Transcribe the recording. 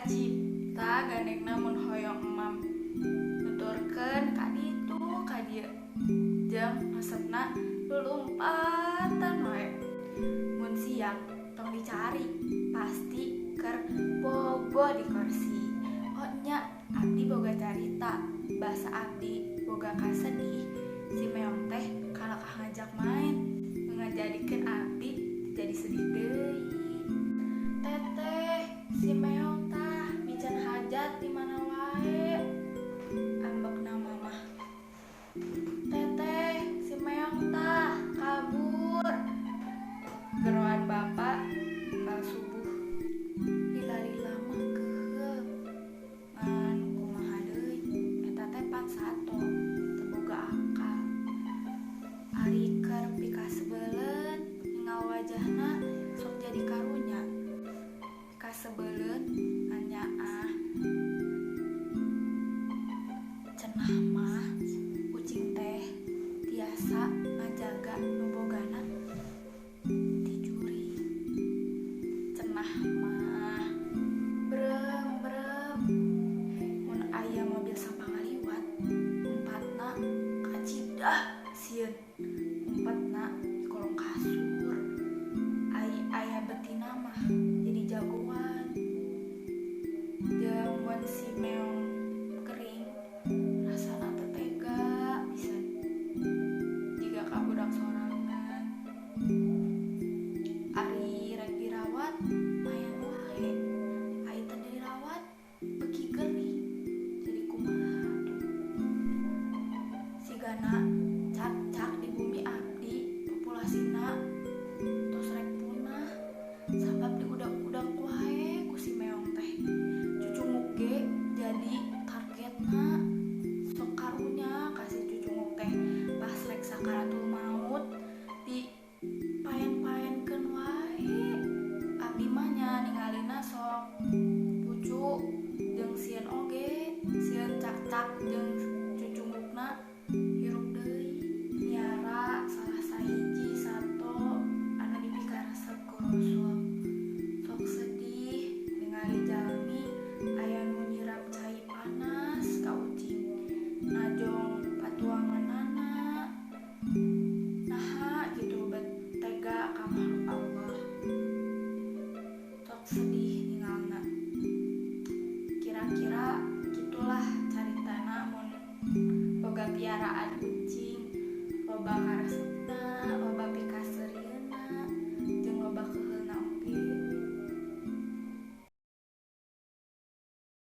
cipta gandengna mun hoyong emam nuturkeun ka ditu ka dieu jeung resepna lulumpatan wae. Mun siang tong dicari pasti keur bobo di kursi. Oh nya abdi boga carita, basa abdi boga kasedih. Si meong teh kalau ngajak main ngajadikeun abdi jadi sedih deui. Teteh si meong tah mican hajat di mana wae, ambekna mamah. Teteh si meong tah kabur, geroan bapak bal subuh. Lila-lila mah keuheup ngan kumaha deui, eta teh pan sato teu boga akal. Ari keur pikasebeleun ningal wajahna sok jadi karunya. Kasebeleun anya cenah mah